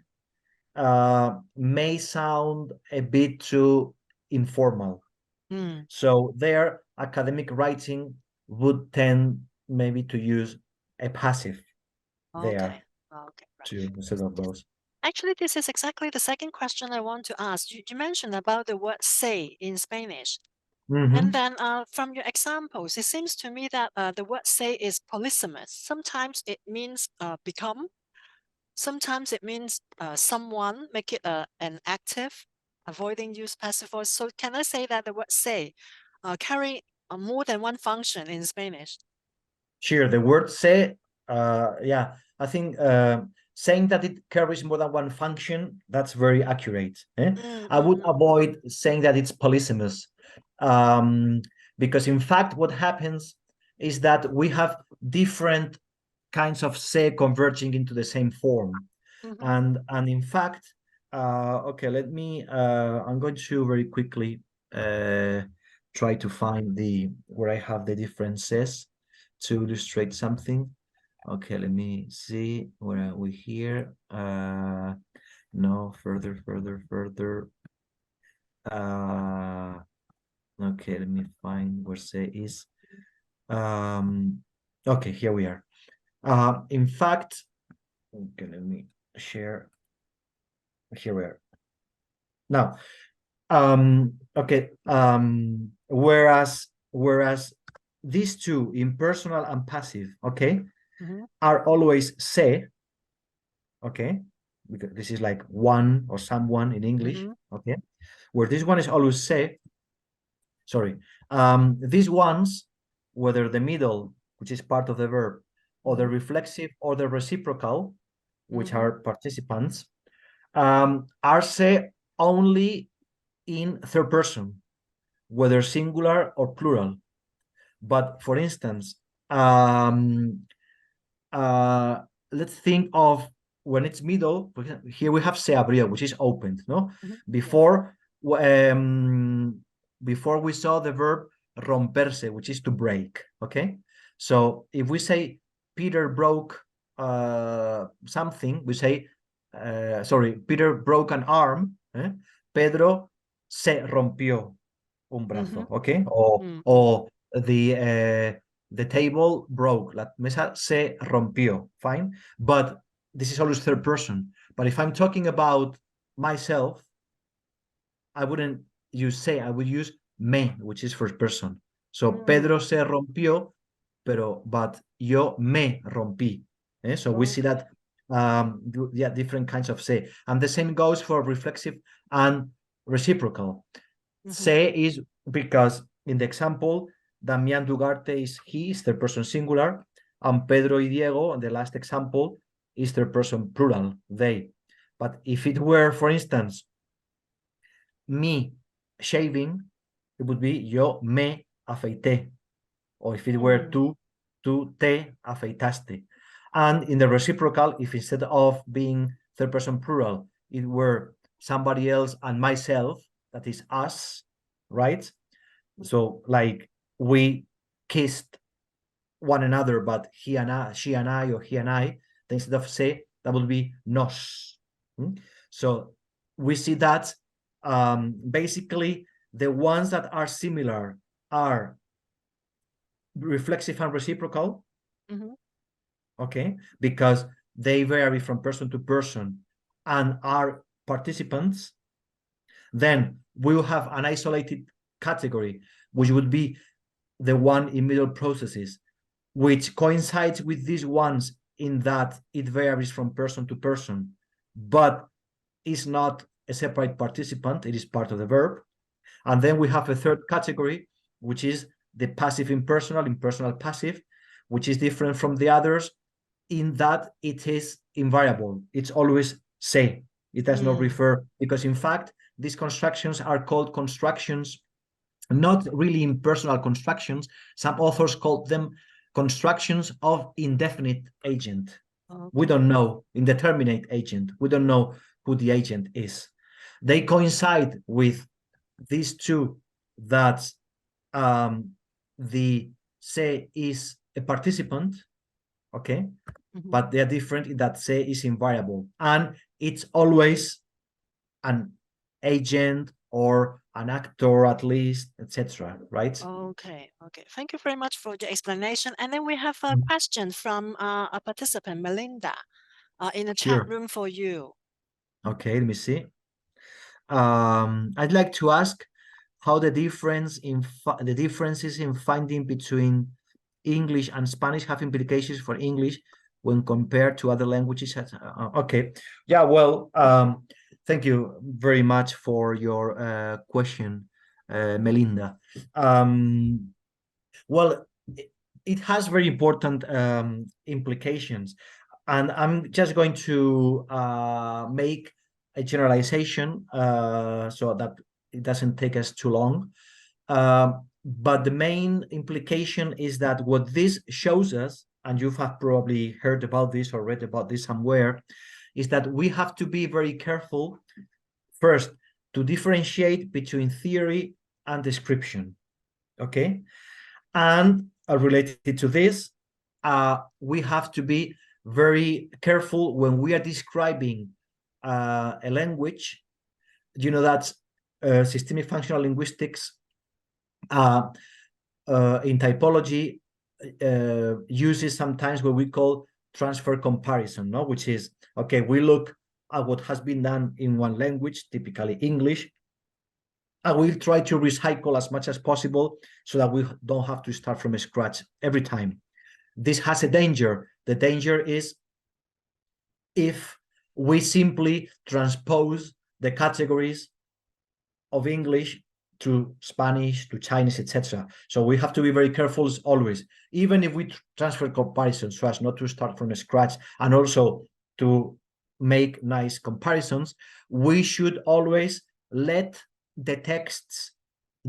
Speaker 1: may sound a bit too informal. So their academic writing would tend maybe to use a passive there
Speaker 2: Okay, right.
Speaker 1: too, instead of those.
Speaker 2: Actually, this is exactly the second question I want to ask. You mentioned about the word say in Spanish. And then from your examples, it seems to me that the word say is polysemous. Sometimes it means become. Sometimes it means someone, make it an active, avoiding use passive voice. So can I say that the word say carry more than one function in Spanish?
Speaker 1: Sure, the word say, yeah, I think saying that it carries more than one function, that's very accurate. I would avoid saying that it's polysemous, because in fact, what happens is that we have different kinds of say converging into the same form. And in fact, okay, let me, I'm going to very quickly try to find where I have the differences to illustrate something. Okay, let me see, where are we here? No, further. Okay, let me find where say is. Okay, here we are. In fact, okay, let me share. Here we are. Now, okay, whereas these two, impersonal and passive, okay, are always say, okay, because this is like one or someone in English, okay, where this one is always say, sorry, these ones, whether the middle, which is part of the verb, or the reflexive or the reciprocal, which are participants, are say only in third person, whether singular or plural. But for instance, let's think of when it's middle. Here we have se abrió, which is opened. No, before we saw the verb romperse, which is to break. Okay, so if we say Peter broke something, we say Peter broke an arm. Pedro se rompió un brazo. Okay, or the table broke, la mesa se rompió, fine, but this is always third person. But if I'm talking about myself, I wouldn't use say, I would use me, which is first person. So Pedro se rompió, but yo me rompí. So we see that yeah, different kinds of say, and the same goes for reflexive and reciprocal. Say is because in the example, Damián Dugarte is he, is third person singular, and Pedro y Diego, in the last example, is third person plural, they. But if it were, for instance, me shaving, it would be yo me afeité. Or if it were tú te afeitaste. And in the reciprocal, if instead of being third person plural, it were somebody else and myself, that is us, right? So like we kissed one another, but he and I, she and I, or he and I, then instead of say, that would be nos. So we see that basically the ones that are similar are reflexive and reciprocal, okay, because they vary from person to person and are participants. Then we will have an isolated category, which would be the one in middle processes, which coincides with these ones in that it varies from person to person, but is not a separate participant, it is part of the verb. And then we have a third category, which is the passive impersonal, impersonal passive, which is different from the others in that it is invariable. It's always say. It does not refer, because in fact, these constructions are called constructions, not really impersonal constructions. Some authors call them constructions of indefinite agent. We don't know, indeterminate agent. We don't know who the agent is. They coincide with these two, that the say is a participant, okay, but they are different in that say is invariable, and it's always an agent or an actor at least, etc. Right?
Speaker 2: Okay. Thank you very much for the explanation. And then we have a question from a participant, Melinda, in the chat
Speaker 1: Sure.
Speaker 2: room for you.
Speaker 1: Okay, let me see. I'd like to ask how the differences in finding between English and Spanish have implications for English when compared to other languages. Okay, yeah, well, thank you very much for your question, Melinda. Well, it has very important implications, and I'm just going to make a generalization so that it doesn't take us too long. But the main implication is that what this shows us, and you have probably heard about this or read about this somewhere, is that we have to be very careful first to differentiate between theory and description. Okay, and related to this, we have to be very careful when we are describing a language. You know that systemic functional linguistics in typology uses sometimes what we call transfer comparison, no? Which is, okay, we look at what has been done in one language, typically English, and we'll try to recycle as much as possible so that we don't have to start from scratch every time. This has a danger. The danger is if we simply transpose the categories of English to Spanish, to Chinese, etc. So we have to be very careful always, even if we transfer comparisons, so as not to start from scratch, and also to make nice comparisons, we should always let the texts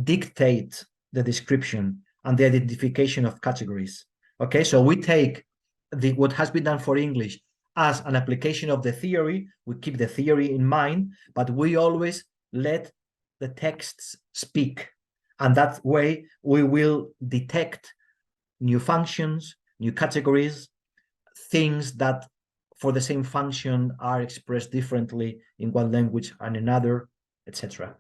Speaker 1: dictate the description and the identification of categories. Okay, so we take what has been done for English as an application of the theory. We keep the theory in mind, but we always let the texts speak, and that way we will detect new functions, new categories, things that for the same function are expressed differently in one language and another, etc.